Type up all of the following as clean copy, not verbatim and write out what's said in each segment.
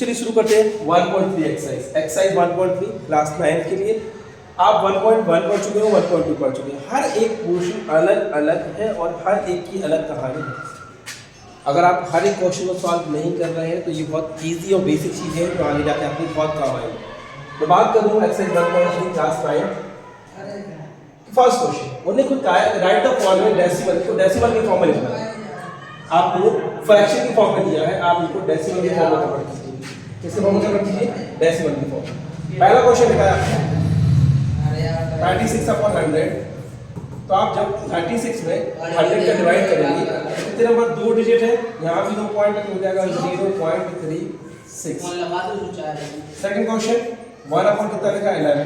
चलिए शुरू करते हैं 1.3 एक्सरसाइज 1.3 क्लास 9 के लिए। आप 1.1 पढ़ चुके हो, 1.2 पढ़ चुके हैं। हर एक पोर्शन अलग अलग है और हर एक की अलग कहानी है। अगर आप हर एक क्वेश्चन को सॉल्व नहीं कर रहे हैं तो ये बहुत ईजी और बेसिक चीज़ें हैं जो आगे जाके आपको बहुत काम आएगी। मैं बात कर रहा हूँ एक्सरसाइज 1.3 क्लास 9। फर्स्ट क्वेश्चन उन्होंने खुद कहा है राइट द फॉलोइंग डेसिमल को डेसिमल के फॉर्म में लिखना है। आपको फ्रैक्शन की फॉर्म में दिया है, आप इनको डेसिमल के फॉर्म में कन्वर्ट कीजिए। किसके फॉर्म में कन्वर्ट कीजिए? डेसिमल की फॉर्म। पहला क्वेश्चन लिखा है 36/100। तो आप जब 36 में 100 का डिवाइड करेंगे तो कितने नंबर? 2 डिजिट है, यहाँ भी 2 पॉइंट है तो हो जाएगा 0.36। सेकंड क्वेश्चन 1/11 लिखा है 11।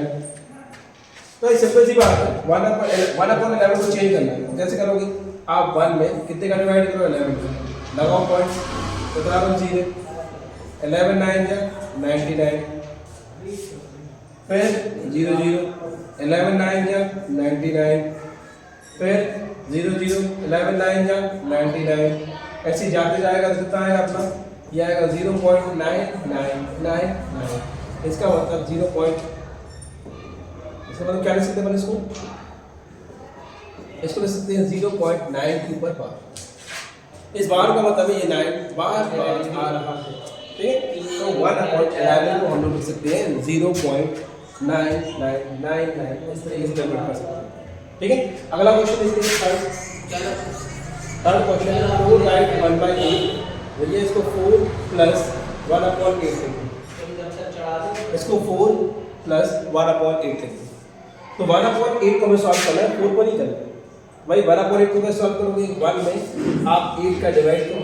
तो ये सिंपल सी बात है, 1/11 को चेंज करना है। कैसे करोगे? आप 1 में कितने का डिवाइड करो? 11 का। लगाओ पॉइंट, कितना बन 0? 11 9 जा 99, फिर 0 0 11 9 जा 99, फिर 0 0 11 9 जा 99। ऐसे जाते जाएगा तो कितना आएगा अपना? ये आएगा 0.9999। इसका मतलब 0. इसका मतलब क्या लिख सकते हैं इसको लिख सकते हैं 0.9 के ऊपर बार। इस बार का मतलब है ये 9 बार बार आ रहा है। ठीक है, तो 1/11 को हम लोग लिख सकते हैं 0.9999। इस तरीके से कन्वर्ट कर सकते हैं। ठीक है, अगला क्वेश्चन देखिए थर्ड क्वेश्चन है 4 राइट 1/8। देखिए इसको 4 प्लस 1/8 इसको 4 प्लस 1/8 लिखते हैं। तो 1/8 को हमें सॉल्व करना है, 4 को नहीं करना है भाई। 1/8 को कैसे सॉल्व करोगे? 1 में आप 8 का डिवाइड करो,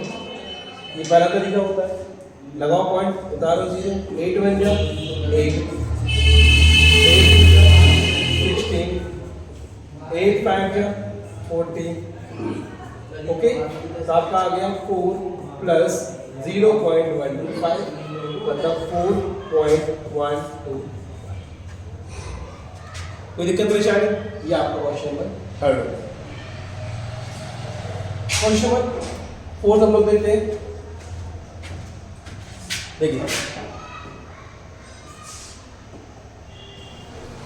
ये पहला तरीका होता है। लगाओ पॉइंट, उतारो 0, 8 बन जाओ 8, 16, 8 5 जा 14। ओके, तो आपका आ गया 4 प्लस 0.125 मतलब 4.12। कोई दिक्कत परेशानी? ये आपका क्वेश्चन नंबर थर्ड है। क्वेश्चन नंबर 4 हम लोग देखते हैं। देखिए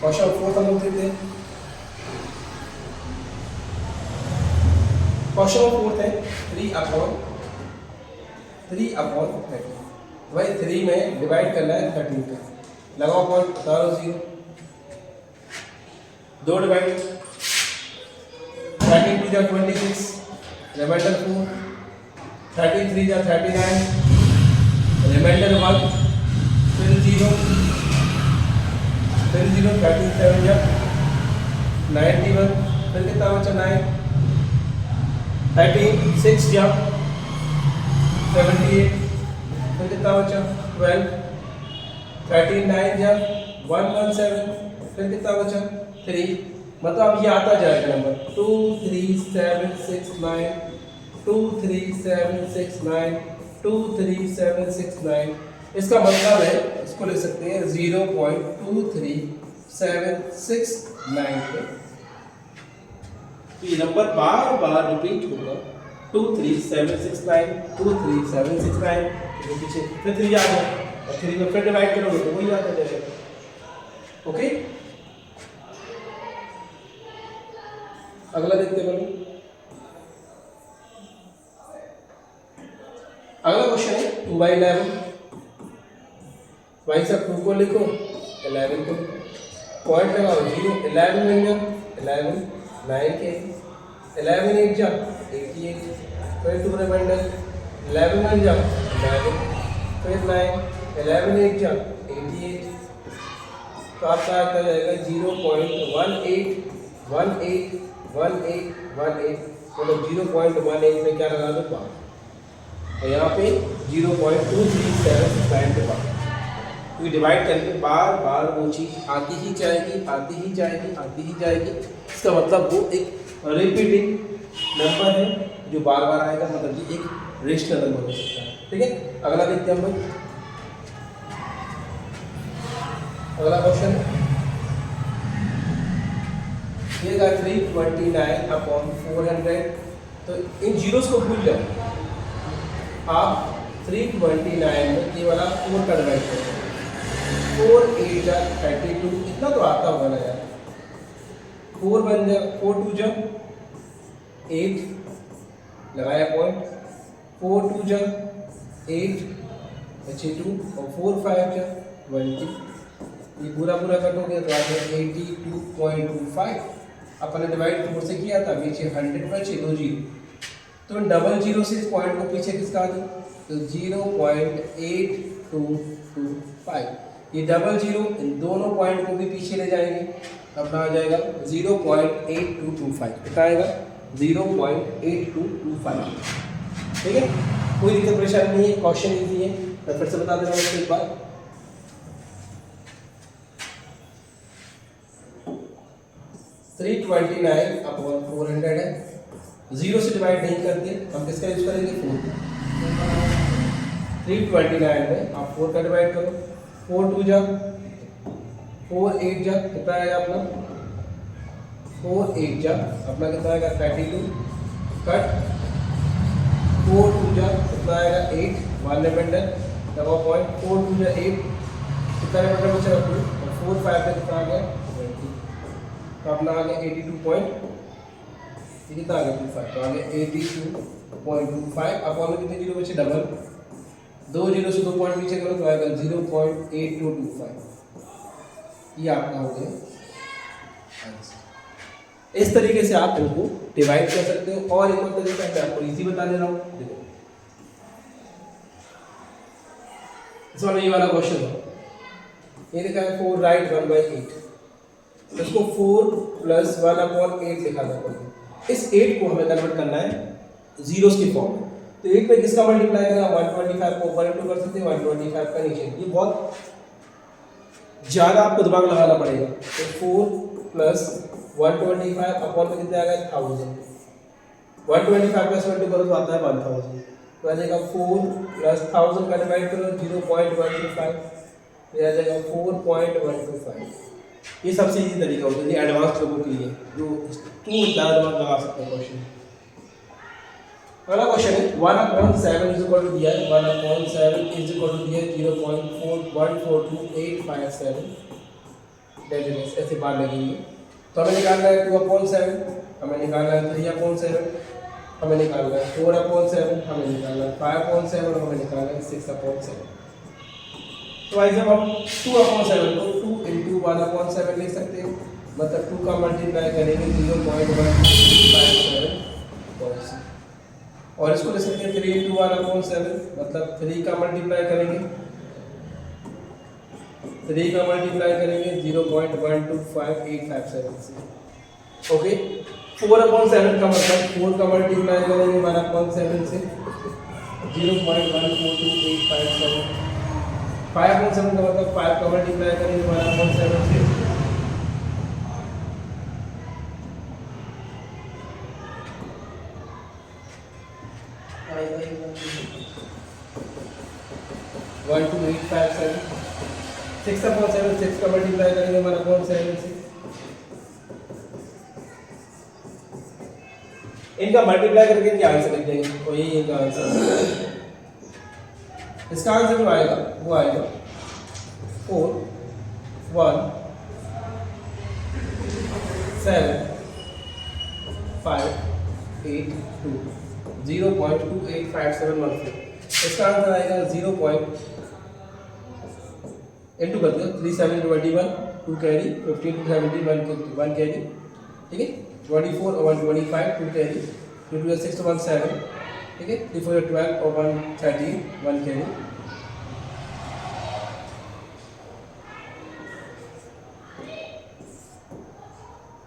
क्वेश्चन 4 हम लोग देखते हैं। क्वेश्चन 4 है 3/30। भाई 3 में डिवाइड करना है 13 का। लगाओ पॉइंट, उतारो 0, 2 डिवाइड 13 2 जा 26, रिमाइंडर 4, 13 3 जा 39, रिमाइंडर 1, फिर 0, 13 7 जा 91, फिर कितना बचा 9, 13 6 जा 78, फिर कितना बचा 12, 13 9 जा 117, फिर कितना बचा 3। मतलब ये आता जाएगा नंबर 2 3 7 6 9, 2 3 7 6 9, 2 3 7 6 9। इसका मतलब है इसको लिख सकते हैं 0.23769 पे। तो ये नंबर बार बार रिपीट होगा 23769 23769। पीछे फिर 3 आ गया और 3 में फिर डिवाइड करोगे तो वही आता जाएगा। ओके, अगला देखते हैं। अगला क्वेश्चन है 2/11। भाई साहब 2 को लिखो, 11 को लिखो, पॉइंट लगाओ 0, 11 बन जा 11, 9 के 11 8 जा 88, फिर 2 रिमाइंडर 11 बन जा 11, फिर 9 11 8 जा 88। तो आपका आता जाएगा 0.1818 मतलब 0.18 में क्या लगा दो बार, और यहाँ पे 0.2379 पे बार। क्योंकि डिवाइड करके बार बार वो चीज़ आती ही जाएगी। इसका मतलब वो एक रिपीटिंग नंबर है जो बार बार आएगा, मतलब कि एक रेशनल नंबर हो सकता है। ठीक है, अगला देखते हैं हम लोग। अगला क्वेश्चन ये 329/400। तो इन जीरोस को भूल जाओ, आप 329 में ये वाला 4 का डिवाइड करो, 4 8 जा 32, इतना तो आता होगा ना यार। 4 1 जा 4 2 जा 8, लगाया पॉइंट, 4 2 जा 8 बचे 2 और 4 5 जा 20, ये पूरा पूरा कटोगे तो आ गया 82.25। अपन ने डिवाइड 4 से किया था, नीचे 100 बचे 2 जीरो, तो डबल जीरो से इस पॉइंट को पीछे खिसका दो तो 0.8225। ये डबल जीरो इन दोनों पॉइंट को भी पीछे ले जाएंगे, अपना आ जाएगा 0.8225, कितना आएगा 0.8225। ठीक है, कोई दिक्कत परेशानी नहीं है, क्वेश्चन इजी है। मैं फिर से बता दे रहा हूँ एक बार, 329 अपॉन 400 है, जीरो से डिवाइड नहीं करते, हम किसका यूज करेंगे 4। 329 में आप 4 का डिवाइड करो, 4 2 जा 4 8 जा कितना आएगा अपना 4 8 जा अपना कितना आएगा 32, कट 4 2 जा कितना आएगा 8, 1 रिमाइंडर डबल पॉइंट, 4 2 जा 8 कितना रिमाइंडर बचा 2 और 4 5 पे कितना आ गया 20, तो अपना आ गया 82 पॉइंट, कितना आ गया 25, तो आ गया 82.25 अपॉन में कितने जीरो बचे डबल, 2 जीरो से 2 पॉइंट पीछे करो तो आएगा 0.8225। ये आपका हो गया आंसर। इस तरीके से आप इनको डिवाइड कर सकते हो। और एक और तरीका मैं आपको इजी बता दे रहा हूँ, देखो इस वाला ये वाला क्वेश्चन है, ये लिखा है 4 राइट 1/8, इसको 4 प्लस 1/8 लिखा था। इस 8 को हमें कन्वर्ट करना है जीरोस की फॉर्म में, तो 8 पे किसका मल्टीप्लाई करना, 125 को ऊपर इंटू कर सकते हैं, 125 का नीचे। ये बहुत ज़्यादा आपको दिमाग लगाना पड़ेगा। तो 4 प्लस 125 अपॉन में कितने आ गए 1000, 125 प्लस 1 करो तो आता है 1000, तो आ जाएगा 4 प्लस 1000 का डिवाइड करो 0.125, तो आ जाएगा 4.125। ये सबसे इजी तरीका होता है ये एडवांस लोगों के लिए जो ज़्यादा दिमाग लगा सकते हैं क्वेश्चन। अगला क्वेश्चन है 1/7 इज इक्वल टू दिया है, 1/7 इज इक्वल टू दिया है 0.1428557 डेसिमल्स, ऐसे बार लगेंगे। तो हमें निकालना है 2/7, हमें निकालना है 3/7, हमें निकालना है 4/7, हमें निकालना है 5/7, हमें निकालना है 6/7। तो भाई जब हम 2/7 को 2 इंटू 1/7 लिख सकते हैं, मतलब 2 का मल्टीप्लाई करेंगे 0.1257, और इसको लिख सकते हैं 3 इंटू 1/7, मतलब 3 का मल्टीप्लाई करेंगे 0.1258557 से। ओके, 4/7 का मतलब 4 का मल्टीप्लाई करेंगे 1/7 से 0.1428557, 5/7 का मतलब 5 का मल्टीप्लाई करेंगे 1/7 से 12857, 6/7 6 का मल्टीप्लाई करेंगे 1/7 से। इनका मल्टीप्लाई करके क्या आंसर लिख देंगे, तो यही इनका आंसर है। इसका आंसर जो आएगा वो आएगा 4 1 7 5 8 2 0.285714। इसका आंसर आएगा 0. इंटू कर दो 3 7 21 2 कैरी 15 2 17 1 कैरी, ठीक है, 24 और 125 2 कैरी 2 2 6 1 7, ठीक है, 3 4 12 और 1 13 1 कैरी,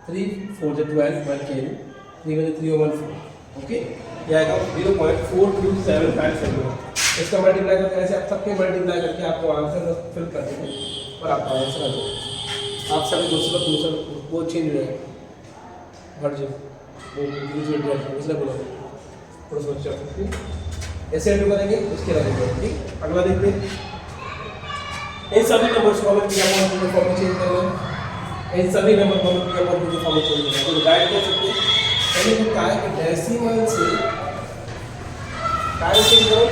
3 4 12 1 कैरी, 3 3 और 1 4। ओके, ये आएगा 0.42757। इसका मल्टीप्लाई करके ऐसे आप सबके मल्टीप्लाई करके आपको आंसर फिल कर देंगे और आपका आंसर आ जाएगा। आप सभी दूसरा वो चेंज हो जाएगा, हट जाओ वो इसलिए बोला थोड़ा सा बच्चा ऐसे एंड करेंगे उसके लगेगा। ठीक, अगला देखते हैं। इन सभी नंबर्स को हमें क्या फॉर्म में चेंज करना है, इन सभी नंबर को हमें क्या फॉर्म में चेंज करना है, तो गाइड कर सकते हैं। पहले क्या है कि डेसिमल से टाइम चेंज करो,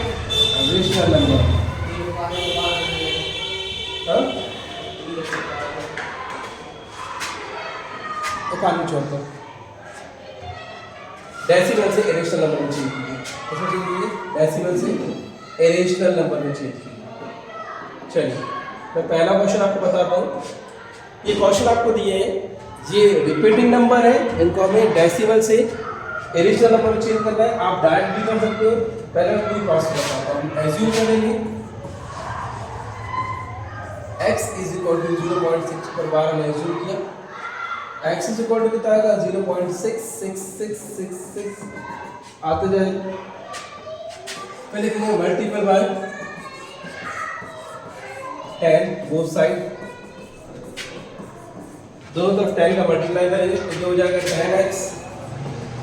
इरेशनल नंबर। हाँ 174 डेसिमल से इरेशनल नंबर में चेंज कीजिए। इसमें चेंज कीजिए डेसिमल से इरेशनल नंबर में चेंज कीजिए। चलिए मैं पहला क्वेश्चन आपको बताता हूँ। ये क्वेश्चन आपको दिए हैं, ये रिपीटिंग नंबर है, इनको हमें डेसिमल से इरेशनल नंबर में चेंज करना है। आप डायरेक्ट भी कर सकते हो। पहले मैं पूरी प्रोसेस बताता हूँ। एज्यूम करेंगे x इज इक्वल टू 0.6 पर बार हमने एज्यूम किया। x इज इक्वल टू कितना आएगा 0.66666 आते जाएगा। फिर लिखेंगे मल्टीपल बाय 10 बोथ साइड, दोनों तरफ 10 का मल्टीप्लाई करेंगे तो ये हो जाएगा 10x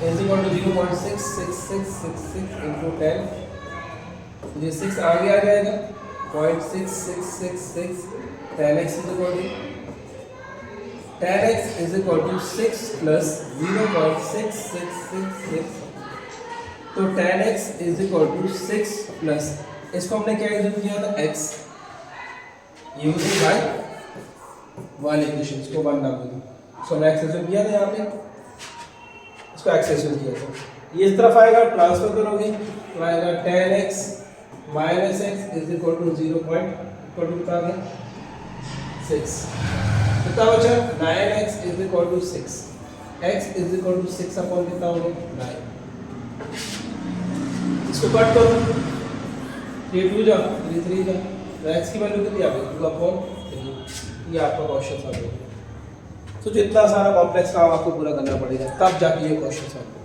is equal to 0.66666 into 10। ये 6 आगे आ जाएगा 0.6666 10x is equal to 10x is equal to 6 plus 0.6666 तो 10x is equal to 6 plus इसको हमने क्या यूज किया था x using by one equation इसको वन नाम दे। सो हमने x यूज किया था यहाँ पे, इसको x यूज किया था। ये इस तरफ आएगा ट्रांसफर करोगे तो आएगा 10x minus x is equal to 0.6 कितना बचा 9x is equal to 6 x is equal to 6 upon कितना हो गया 9। इसको कट करो 3 2 जा 3 3 जा तो x की वैल्यू कितनी आ गई 2 अपॉन 3। ये आपका क्वेश्चन सॉल्व हो गया। तो जितना सारा कॉम्प्लेक्स काम आपको पूरा करना पड़ेगा तब जाके ये क्वेश्चन सॉल्व होगा।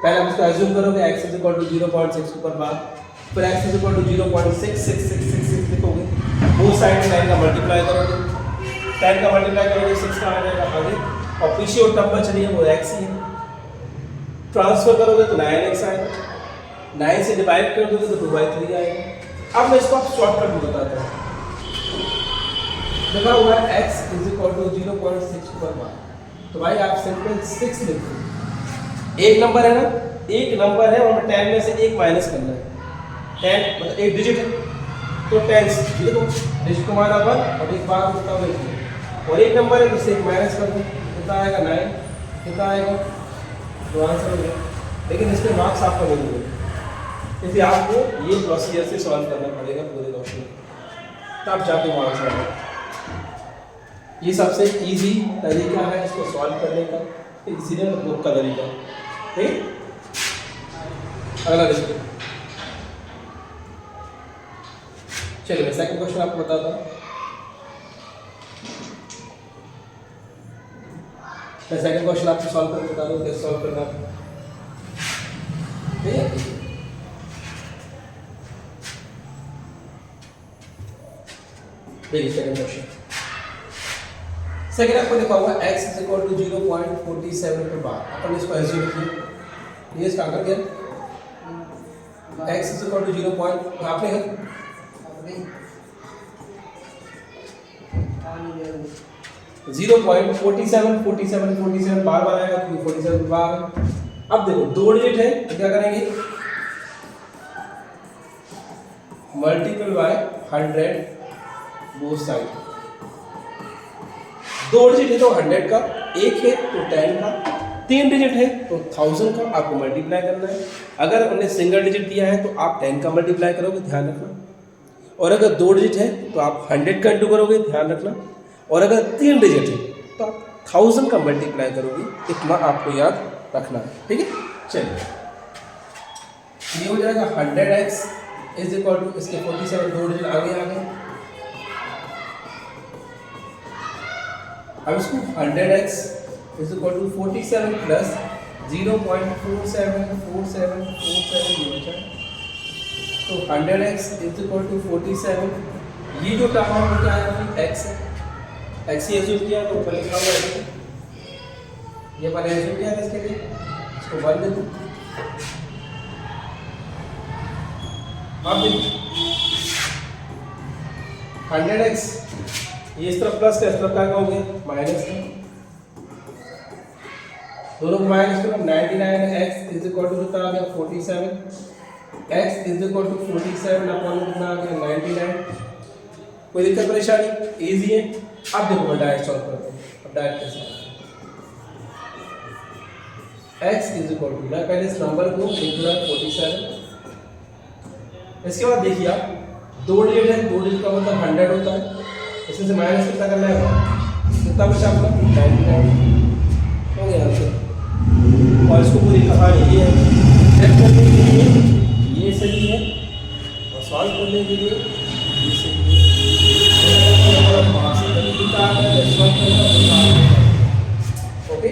पहले आप इसको एज्यूम करोगे x इज इक्वल टू 0.6 ऊपर बार, फिर x इज इक्वल टू 0.66666 लिखोगे, बोथ साइड में 9 का मल्टीप्लाई करोगे, 10 का मल्टीप्लाई करोगे 6 का आ जाएगा आगे, और पीछे और टर्म बच रही है वो x ही है। ट्रांसफर करोगे तो 9x आएगा, 9 से डिवाइड कर दोगे तो 2/3 आएगा। अब मैं इसको शॉर्टकट में बताता हूँ। लिखा हुआ है x इज इक्वल टू 0.6 ऊपर बार, तो भाई आप सिंपल 6 लिखो। एक नंबर है ना, एक नंबर है और 10 में से एक माइनस करना है। 10 मतलब एक डिजिट है तो 10 देखो डिजिट को माना 1 और एक बार होता है और एक नंबर है तो से एक माइनस कर दो कितना आएगा 9 कितना आएगा तो आंसर हो गया। लेकिन इसमें मार्क्स आपको नहीं मिलेंगे, इसलिए आपको ये प्रोसीजर से सॉल्व करना पड़ेगा पूरे क्वेश्चन तब जाके वो आंसर आएगा। ये सबसे इजी तरीका है इसको सॉल्व करने का, इसीलिए बुक का तरीका। ठीक, अगला देखिए। चलिए मैं सेकंड क्वेश्चन आपको बताता हूँ। मैं सेकंड क्वेश्चन आपको सॉल्व करके बता दूँ कैसे सॉल्व करना है। देखिए सेकंड क्वेश्चन। सेकंड आपको लिखा हुआ x इज इक्वल टू 0.47 पर बार, अपन इसको एज्यूम किया, ये इसका आंसर क्या है x इज इक्वल टू 0. आपने 0.47 बार बार आएगा क्योंकि 47 बार। अब देखो दो डिजिट है तो क्या करेंगे मल्टीपल बाय 100 बोथ साइड। दो डिजिट है तो 100 का, एक है तो 10 का, तीन डिजिट है तो 1000 का आपको मल्टीप्लाई करना है। अगर उन्हें सिंगल डिजिट दिया है तो आप 10 का मल्टीप्लाई करोगे, ध्यान रखना। और अगर दो डिजिट है तो आप 100 का इंटू करोगे, ध्यान रखना। और अगर तीन डिजिट है तो आप 1000 का मल्टीप्लाई करोगे, इतना आपको याद रखना है। ठीक है, चलिए ये हो जाएगा 100x इज इक्वल टू इसके 47 दो डिजिट आगे आ गए। अब इसको 100x is equal to 47 plus 0.474747 ये बचा। तो 100x इज इक्वल टू 47, ये जो टर्म है वो क्या है x है, x ही एज्यूम किया तो ऊपर लिखा हुआ है, ये मैंने एज्यूम किया था इसके लिए, इसको 1 दे दूँ। अब देखिए 100x ये इस तरफ प्लस का इस तरफ क्या हो गया माइनस का, दोनों को माइनस करो 99x इज इक्वल टू कितना आ गया 47 x is equal to 47 upon कितना आ गया 99। कोई दिक्कत परेशानी? इजी है। अब देखो मैं डायरेक्ट सॉल्व करता हूँ। अब डायरेक्ट कैसे x इज इक्वल टू, मैं पहले इस नंबर को लिख दूंगा 47। इसके बाद देखिए आप दो डिजिट है, दो डिजिट का मतलब 100 होता है, इसमें से माइनस कितना करना है, कितना बचा अपना 99 हो गया आंसर। और इसको पूरी कहानी ये है, चेक करने के लिए ये सही है और सॉल्व करने के लिए ये सही है। ओके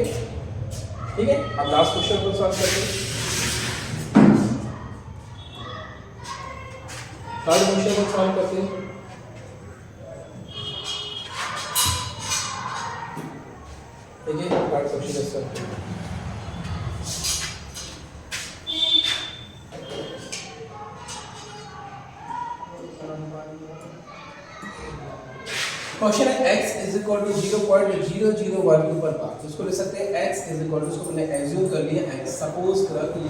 ठीक है, अब लास्ट क्वेश्चन को सॉल्व करते हैं। थर्ड क्वेश्चन को सॉल्व करते हैं। देखिए थर्ड क्वेश्चन को सॉल्व करते हैं। क्वेश्चन है x इज इक्वल टू 0.001 के ऊपर बात, उसको लिख सकते हैं x इज इक्वल टू, उसको मैंने एज्यूम कर लिया x, सपोज करा कि ये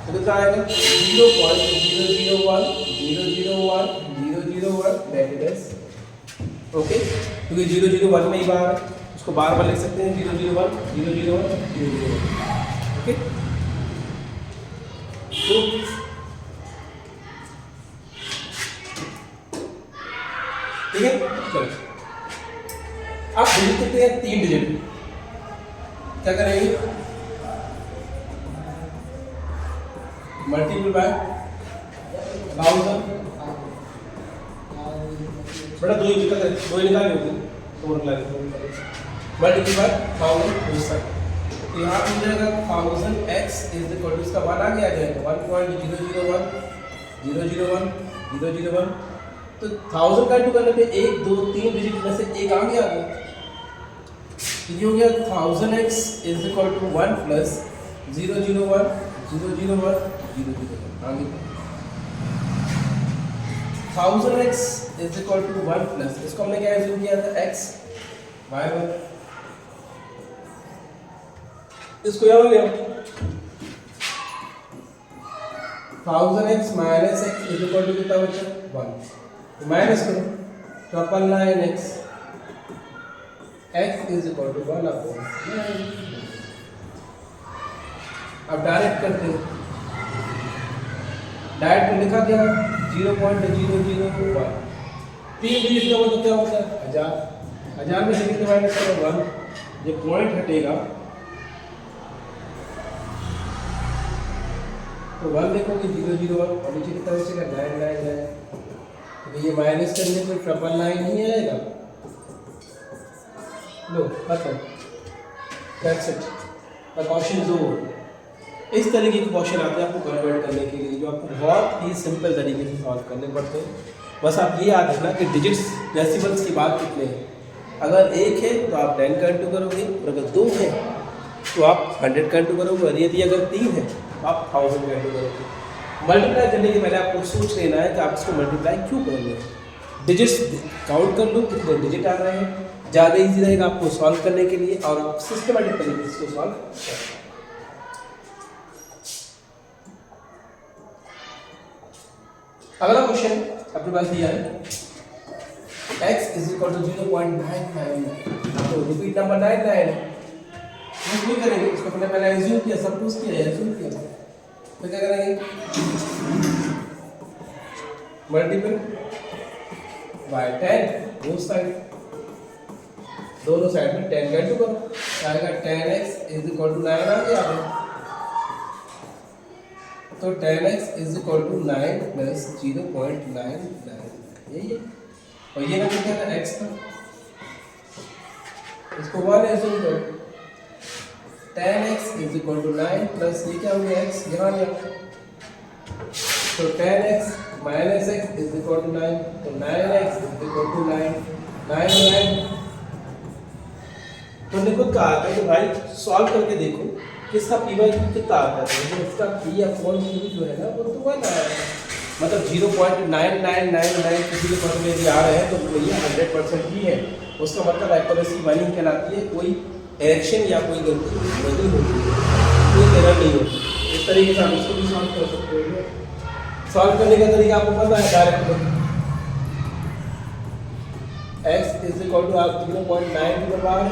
तो कितना आएगा 0.001 दैट इज ओके, क्योंकि 001 में ही बार है, उसको बार बार लिख सकते हैं 001 ओके। तो ठीक है, चलो आप डिजिट कितने हैं, 3 डिजिट, क्या करेंगे मल्टीपल बाय 1000, बड़ा दो ही निकाले होते तो मल्टीपल बाय 1000 हो सकता। तो यहाँ मिल जाएगा 1000 x इज इक्वल टू, इसका 1 आ गया 1.001 तो 1000 का 2 करने पे 1 2 3 डिजिट में से एक आ गया। ये हो गया 1000x is equal to 1 plus 001 आगे 1000x is equal to 1 plus, इसको हमने क्या एज्यूम किया था x y1, इसको यहाँ ले आओ 1000x minus x is equal to कितना बचा 1, तो माइनस करो 999x x is equal to 1 upon 9। अब डायरेक्ट करते हैं, डायरेक्ट में लिखा क्या 0.001, 3 डिजिट का मतलब क्या होता है 1000, 1000 में से कितने माइनस करो 1, ये पॉइंट हटेगा तो 1 देखोगे 001 और नीचे कितना बचेगा 999, तो ये माइनस करने पर 999 नहीं आएगा, लो खत्म, that's it, the question is over. इस तरीके के क्वेश्चन आते हैं आपको कन्वर्ट करने के लिए, जो आपको बहुत ही सिंपल तरीके से सॉल्व करने पड़ते हैं। बस आप ये याद रखना कि डिजिट्स डेसिमल्स की बात कितने हैं, अगर 1 है तो आप 10 का इंटू करोगे, और अगर 2 है तो आप 100 का इंटू करोगे, और यदि अगर 3 है तो आप 1000 का इंटू करोगे। मल्टीप्लाई करने के पहले आपको सोच लेना है कि आप इसको मल्टीप्लाई क्यों करोगे, डिजिट्स काउंट कर लो कितने डिजिट आ रहे हैं, ज़्यादा इजी रहेगा आपको सॉल्व करने के लिए, और आप सिस्टमेटिक तरीके से इसको सॉल्व करें। अगला क्वेश्चन अपने पास दिया है x इज इक्वल टू 0.999, तो रिपीट नंबर 99 है, हम क्या करेंगे, इसको हमने पहले एज्यूम किया, सब कुछ किया, एज्यूम किया, तो क्या करेंगे मल्टीपल बाय 10 बोथ साइड, दोनों साइड में 10 का इंटू करो, आएगा 10x इज इक्वल टू 9 आ गया, तो 10x is equal to 9 plus 0.99, यही है, और ये नंबर क्या था x था, इसको 1 एज्यूम करो, 10x is equal to 9 plus ये क्या हो गया x, यहाँ ले तो 10x minus x is equal to 9, तो 9x इज इक्वल टू 9, 9 और 9 तो देखो क्या आता है, तो भाई सॉल्व करके देखो किसका पी वाई क्यू कितना आता है, तो इसका पी अपॉन क्यू जो है ना वो तो 1 आया है, मतलब 0.9999 किसी के पद में यदि आ रहे हैं तो ये 100% ही है, उसका मतलब एक्यूरेसी 1 ही कहलाती है, कोई एरेक्शन या कोई गलती नहीं होती, कोई एरर नहीं होती। इस तरीके से आप इसको भी सॉल्व कर सकते हो। सॉल्व करने का तरीका आपको पता है, direct x is equal to आप 0.9 की power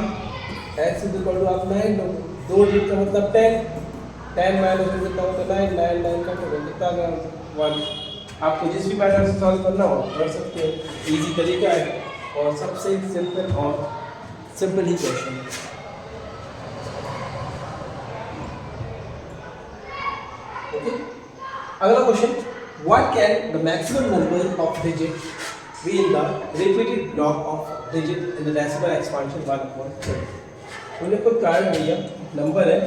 x is equal to आप 9 लो, 2 डिजिट का मतलब 10 माइनस कितना होता है 9 9 का कितना आ गया 1। आपको जिस भी पैटर्न से सॉल्व करना हो कर सकते हो, इजी तरीका है और सबसे सिंपल ही क्वेश्चन है। ओके, अगला question, what can the maximum number of digit be in the repeated block of digit in the decimal expansion 1/7। उन्हें कोई कारण दिया, नंबर है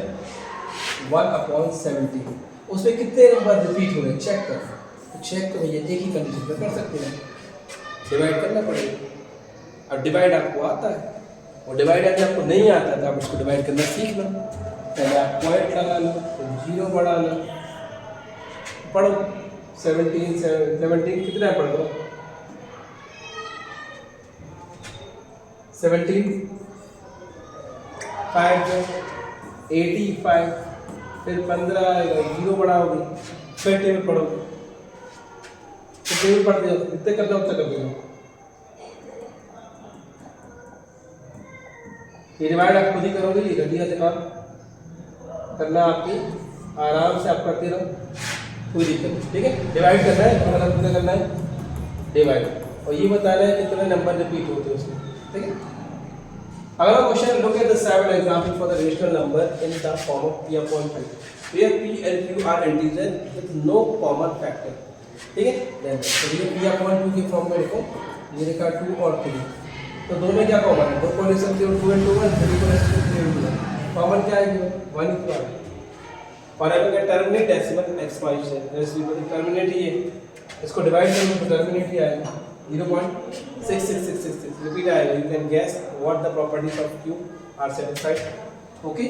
1/70, उसमें कितने नंबर रिपीट हो रहे हैं चेक करना। तो चेक तो भैया एक ही कंडीशन पे कर सकते हैं, डिवाइड करना पड़ेगा। अब डिवाइड आपको आता है, और डिवाइड यदि आपको नहीं आता तो आप उसको डिवाइड करना सीख लो। पहले आप पॉइंट लगा लो, फिर जीरो बढ़ा लो, पढ़ो 17 कितना पढ़ लो 17 5 85, फिर 15 आएगा, जीरो बढ़ाओगे, फिर टेबल पढ़ोगे, तो टेबल पढ़ दिया कितने करना उतना कर देना। ये डिवाइड आप खुद ही करोगे, ये घटिया से काम करना आपकी आराम से आप करते रहो, कोई दिक्कत नहीं। ठीक है, डिवाइड करना है, मतलब कितना करना है डिवाइड, और ये बताना है कितने नंबर रिपीट होते हैं उसमें। ठीक है, अगला question, look at the 7 example for the rational number in the form of p upon q where p and q are integer with no common factor। ठीक है, देन तो ये p upon q के फॉर्म में देखो, ये लिखा 2 और 3, तो दोनों में क्या कॉमन है, 2 को ले सकते हो 2 into 1, 3 को ले सकते हो 3 into 1, कॉमन क्या है 1 into 1। और अब अगर टर्मिनेट डेसिमल एक्सपांशन, जैसे टर्मिनेट ही है, इसको डिवाइड करोगे तो टर्मिनेट ही आएगा 0.66666 रिपीट आएगा। You can guess what the properties of q are satisfied. Okay,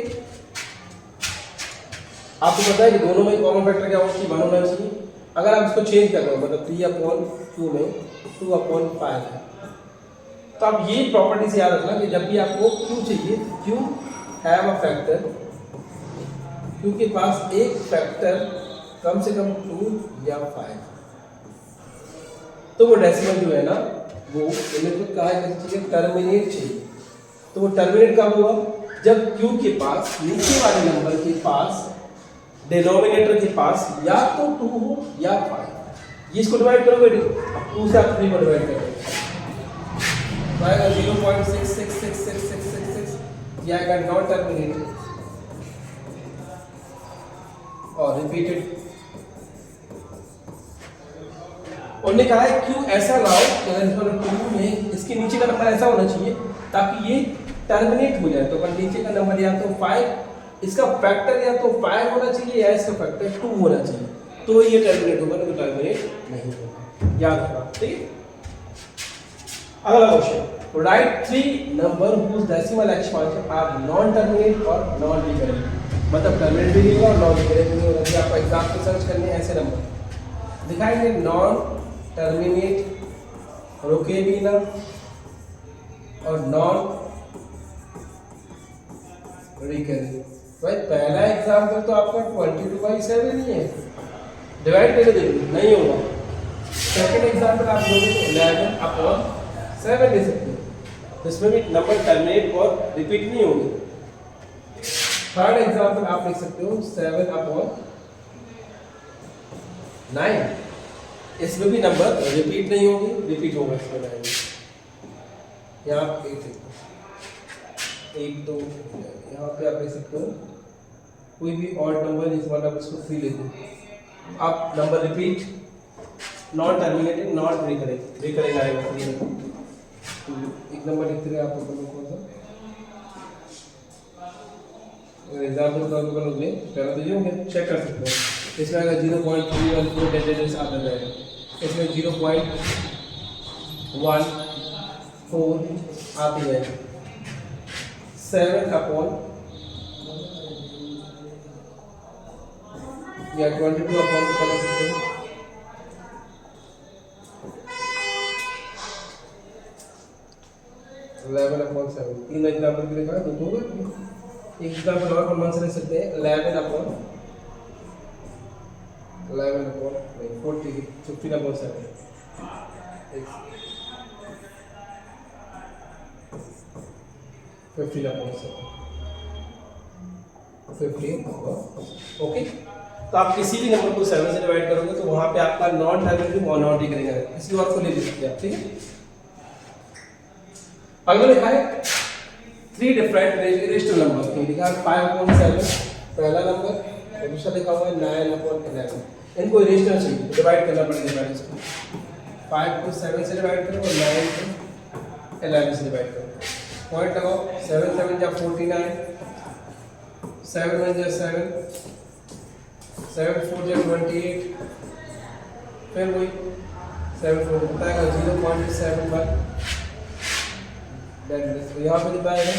आपको पता है कि दोनों में कॉमन फैक्टर क्या होगा, 1 होना चाहिए। अगर आप इसको चेंज कर रहे हो, मतलब 3/q में 2/5 है, तो आप ये प्रॉपर्टी से याद रखना कि जब भी आपको q चाहिए, q have a factor, q के पास एक फैक्टर कम से कम 2 या 5, तो वो डेसिमल जो है ना, वो इन्हें तो कहा है टर्मिनेट चाहिए। तो वो टर्मिनेट कब होगा, जब q के पास नीचे वाले नंबर के पास डिनोमिनेटर के पास या तो 2 हो या 5। ये इसको डिवाइड करोगे, 2 से आप 3 को डिवाइड करोगे तो आएगा 0.666666, ये आएगा नॉन टर्मिनेटेड और रिपीटेड। उन्होंने कहा है क्यों ऐसा लाओ कि में इसके नीचे का नंबर ऐसा होना चाहिए ताकि ये टर्मिनेट हो जाए। तो अपन नीचे का नंबर या तो 5, इसका फैक्टर या तो 5 होना चाहिए या इसका फैक्टर 2 होना चाहिए, तो ये टर्मिनेट होगा, नहीं तो टर्मिनेट नहीं होगा, याद रखना। ठीक है, अगला question, write 3 number whose decimal expansion are non terminate और नॉन रिकरिंग। मतलब टर्मिनेट भी नहीं होगा और नॉन रिकरिंग भी नहीं होगा। कि आपको एग्जाम पे सर्च करने ऐसे नंबर दिखाएंगे, नॉन टर्मिनेट, रुके भी ना, और नॉन रिकरिंग। भाई पहला एग्जाम्पल तो आपका 22/7 ही है, डिवाइड करके देखिए नहीं होगा। सेकंड एग्जाम्पल आप लोगों को 11/7 ले सकते हो, इसमें भी नंबर टर्मिनेट और रिपीट नहीं होंगे। थर्ड एग्जाम्पल आप लिख सकते हो 7/9, इसमें भी नंबर रिपीट नहीं होगी, रिपीट होगा इसमें 9। यहाँ 8 2 यहाँ पे आप लिख सकते हो कोई भी ऑड नंबर, इस बार आप इसको 3 लेते हो। आप number repeat, non terminated, non recurring आएगा 3 में। एक नंबर लिखते रहे आप लोगों को, एग्जाम्पल का लोगे पहले तो ये होंगे, चेक कर सकते हो। इसमें अगर 0.314 डेसिमल आता जाएगा, इसमें 0.14 आती है 7/, या 22/, कर सकते हो। तीन एग्जाम्पल के लिए दो, एक एग्जाम्पल और हम ले सकते हैं 11/, 11 upon 40 15 upon 7 15 upon 7 15 ओके। तो आप किसी भी नंबर को 7 से डिवाइड करोगे तो वहां पे आपका नॉन डायमेंशनल और नॉन डिग्री है, किसी और को ले लीजिए आप, ठीक है। अगला लिखा है 3 डिफरेंट रेशनल नंबर्स, तो लिखा है 5/7 पहला नंबर और दूसरा लिखा हुआ है 9/11। इनको रेशनल चाहिए, डिवाइड करना पड़ेगा पहले इसको। 5 को 7 से डिवाइड करो और 9 को 11 से डिवाइड करो। पॉइंट लगाओ, 7 7 जा 49, 7 1 जा 7, 7 4 जा 28, फिर वही 7 4 बताएगा 0.71। तो यहाँ पे कितना आएगा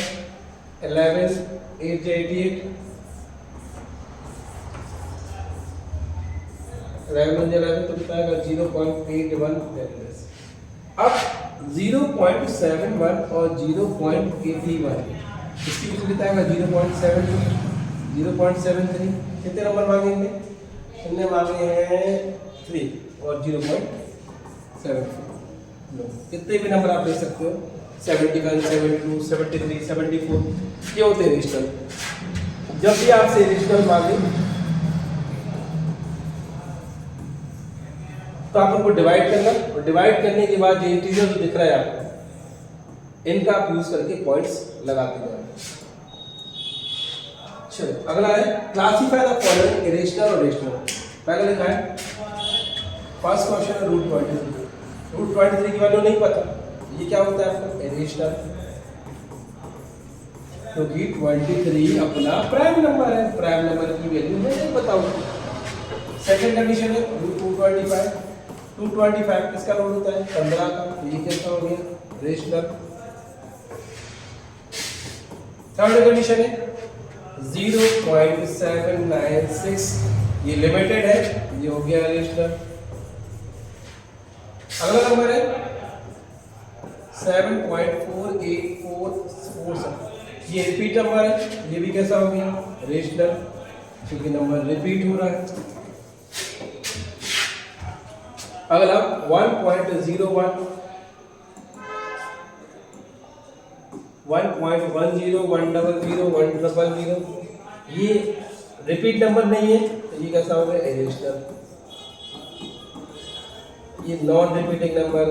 11 8 जा 88, 11 1 जा 11 तो कितना आएगा 0.81। अब 0.71 और 0.81 इसकी भी कितना आएगा 0.73 0.73। कितने नंबर मांगेंगे, हमने मांगे हैं 3 और 0.74। कितने भी नंबर आप ले सकते हो, 71 72 73 74, ये होते हैं रेशनल। जब भी आपसे रेशनल मांगे तो आप उनको डिवाइड करना और डिवाइड करने के बाद जो इंटीजर जो दिख रहा है आपको, इनका आप यूज करके पॉइंट्स लगाते जाओ। चलो अगला है क्लासिफाई द फॉलोइंग इरेशनल और रेशनल। पहले लिखा है फर्स्ट क्वेश्चन है रूट 23 की वैल्यू नहीं पता, ये क्या होता है आपका इरेशनल, क्योंकि 23 अपना प्राइम नंबर है, प्राइम नंबर की वैल्यू मैं नहीं बताऊंगा। सेकंड कंडीशन है रूट 225 किसका रूट होता है 15 का, तो ये कैसा हो गया रेशनल। थर्ड कंडीशन है 0.796, ये लिमिटेड है, ये हो गया रेशनल। अगला नंबर है 7.4847, ये रिपीट नंबर है, ये भी कैसा हो गया रेशनल, क्योंकि नंबर रिपीट हो रहा है। अगला 1.01 1.10 ये रिपीट नंबर नहीं है, तो ये कैसा होगा इरेशनल। ये नॉन रिपीटिंग नंबर।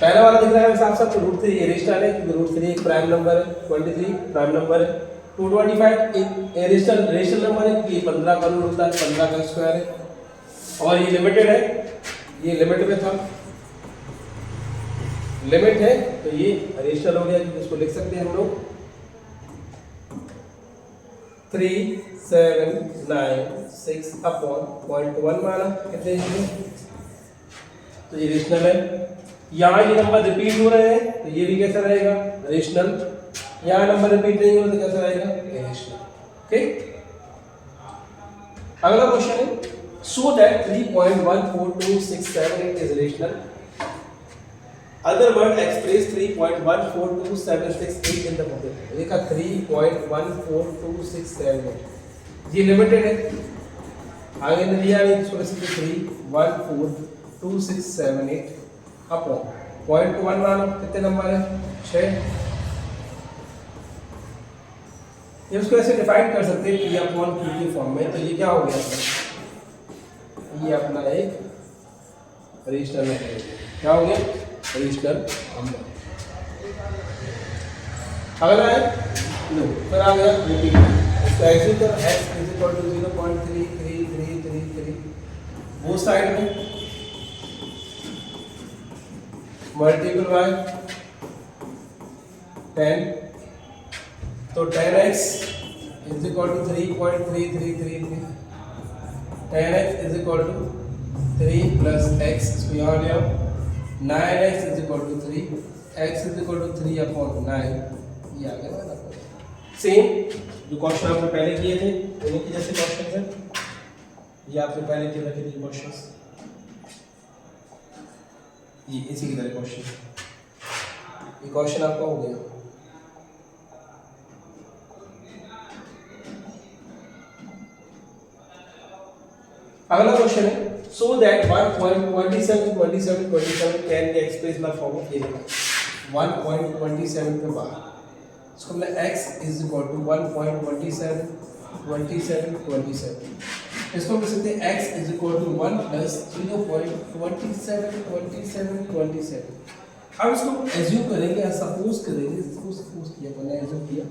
पहला वाला दिख रहा है साफ साफ, रूट 3 इरेशनल है, क्योंकि रूट 3 एक प्राइम नंबर है, 23 प्राइम नंबर है। 225 एक रेशनल नंबर है, कि 15 का रूट होता है, 15 का स्क्वायर है, और ये लिमिटेड है, ये लिमिट में था, लिमिट है तो ये रेशनल हो गया, इसको लिख सकते हैं हम लोग 3796 अपॉन 0.1 माना कितने, तो ये रेशनल है। यहाँ ये नंबर रिपीट हो रहे हैं तो ये भी कैसा रहेगा रेशनल, यहाँ नंबर रिपीट नहीं हो रहा तो कैसा रहेगा इरेशनल। ओके, अगला क्वेश्चन है show that 3.14267 is rational, other word express 3.14278 in the bucket। देखा 3.14267, ये लिमिटेड है, आगे ने दिया नहीं, इसको कैसे 3.14268 अपॉन 0.1 मानो कितने नंबर है 6। ये उसको ऐसे डिफाइन कर सकते हैं P अपॉन Q के फॉर्म में, तो ये क्या हो गया, ये अपना एक रेशनल है, क्या हो गया रेशनल नंबर। अगला है लो, फिर आ गया रिपीट, इसका एक्सिट कर x = 0.333333 वो साइड में मल्टीपल बाय 10, तो 10x = 3.3333, 10x = 3 + x, इसको यहाँ ले आओ, 9x = 3, x = 3 अपॉन 9, ये आ गया ना। सेम जो क्वेश्चन आपने पहले किए थे उन्हीं के जैसे क्वेश्चन है, ये आपने पहले किए रखे थे क्वेश्चंस, ये इसी की तरह क्वेश्चन, ये क्वेश्चन आपका हो गया। अगला क्वेश्चन है so that 1.27 can be expressed in the form of 1.27 के बाद इसको हमने x is equal to 1.27 इसको हम सकते हैं x is equal to 1 plus 0.27 अब इसको एज्यूम करेंगे या सपोज करेंगे, इसको सपोज किया मैंने एज्यूम किया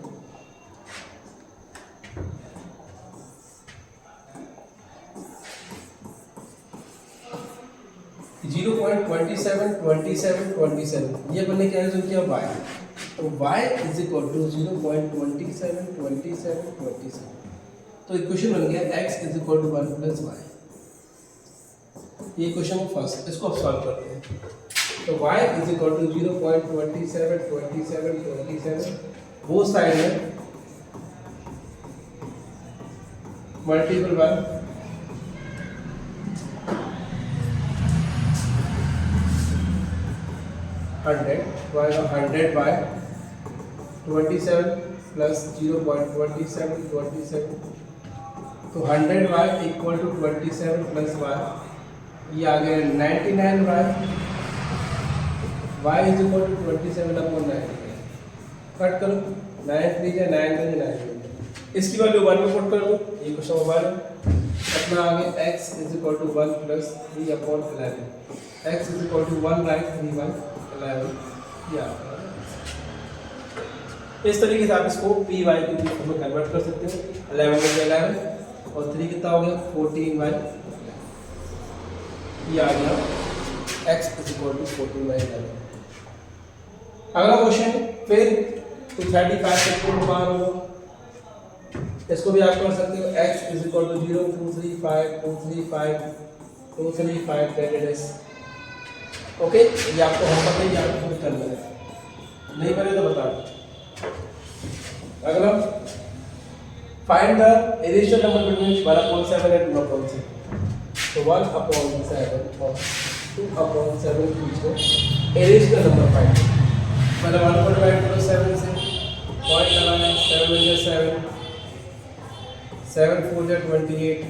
0.27 ये बनने क्या एज्यूम किया y, तो y is equal to 0.27 तो इक्वेशन बन गया x is equal to 1 plus y। ये क्वेश्चन फर्स्ट, इसको अब सॉल्व करते हैं। तो y is equal to 0.27 वो साइड है मल्टीपल बाय 100 by 27 plus 0.27 तो 100y equal to 27 plus y, ये आ गया 99y, y is equal to 27/9। Cut करो 9 3 या 9 9 9, इसकी वैल्यू 1 में पुट कर दो, ये क्वेश्चन नंबर 1 अपना आ गया x is equal to 1 plus 3/11, x is equal to 1 right 3/11 या इस तरीके से आप इसको py की फॉर्म में कन्वर्ट कर सकते हो। 11 में 11 और 3 कितना हो गया 14y, ये आ गया x इज इक्वल टू 14/11। अगला क्वेश्चन फिर 235 से 4 बार होगा, इसको भी आप कर सकते हो x is equal to 0.235 candidates. Okay, ये आपको हम पता ही आपको खुद करना है, नहीं करे तो बता दो। अगला find the irrational number between 1/7 and 2/7। तो 1/7 और 2/7 के बीच में इरेशनल नंबर फाइंड, मतलब 1 को डिवाइड करो 7 से, पॉइंट लगाना है 7 × 7 7 4 × 28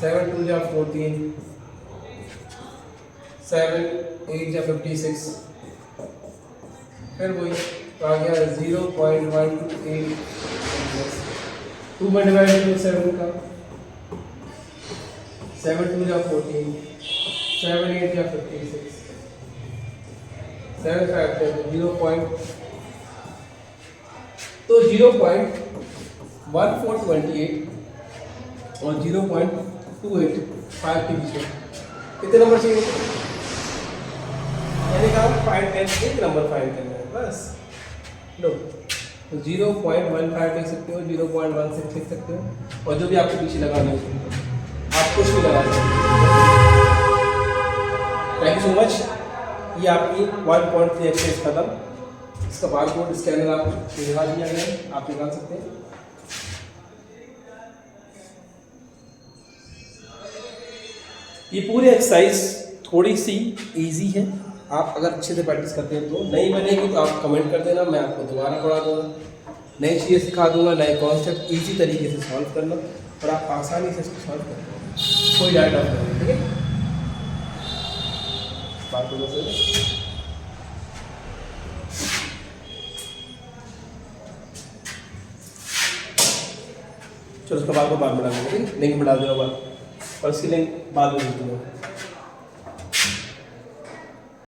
7 2 × 14 7 8 × 56, फिर वही तो आ गया 0.128 2 में डिवाइड करो 7 का 7 2 × 14 7 8 × 56 7 5 0. तो 0.1428 और 0.285 के बीच में कितने नंबर चाहिए? मैंने कहा फाइंड करना, एक नंबर फाइंड करना है बस। लो तो 0.15 लिख सकते हो, 0.16 लिख सकते हो, और जो भी आपको पीछे लगाना है आप कुछ भी लगा सकते हो। Thank you so much. ये आपकी 1.3 एक्सरसाइज खत्म। इसका बारकोड स्कैनर आपको दिखा दिया गया है, आप निकाल सकते हैं। ये पूरी एक्सरसाइज थोड़ी सी इजी है, आप अगर अच्छे से प्रैक्टिस करते हैं तो। नहीं बनेगी तो आप कमेंट कर देना, मैं आपको दोबारा पढ़ा दूंगा, नई चीज़ें सिखा दूंगा, नए कॉन्सेप्ट इजी तरीके से सॉल्व करना, और आप आसानी से इसको सॉल्व कर पाओगे, कोई डाउट नहीं। ठीक है, बात हो गई। चलो उसका बाद में बढ़ा देंगे, लिंक बढ़ा देना बाद, और इसकी लिंक बाद में भेज दूँगा।